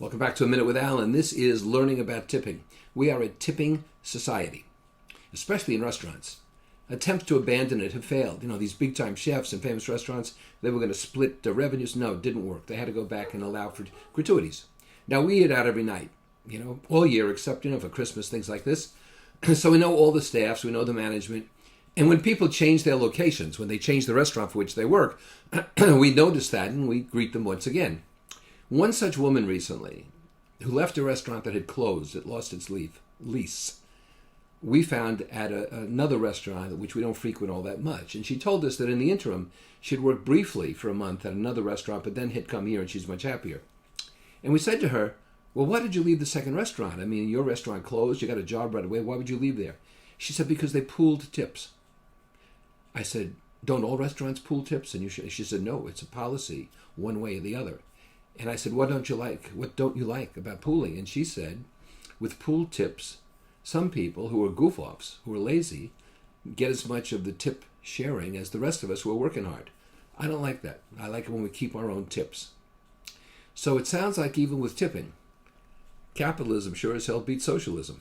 Welcome back to A Minute with Alan. This is Learning About Tipping. We are a tipping society, especially in restaurants. Attempts to abandon it have failed. These big-time chefs in famous restaurants, they were going to split the revenues. No, it didn't work. They had to go back and allow for gratuities. Now, we eat out every night, all year except, for Christmas, things like this. So we know all the staffs, we know the management. And when people change their locations, when they change the restaurant for which they work, we notice that and we greet them once again. One such woman recently, who left a restaurant that had closed, it lost its lease, we found at another restaurant which we don't frequent all that much. And she told us that in the interim, she'd worked briefly for a month at another restaurant, but then had come here and she's much happier. And we said to her, well, why did you leave the second restaurant? I mean, your restaurant closed, you got a job right away, why would you leave there? She said, because they pooled tips. I said, don't all restaurants pool tips? And she said, no, it's a policy, one way or the other. And I said, what don't you like about pooling? And she said, with pooled tips, some people who are goof-offs, who are lazy, get as much of the tip sharing as the rest of us who are working hard. I don't like that. I like it when we keep our own tips. So it sounds like even with tipping, capitalism sure as hell beats socialism.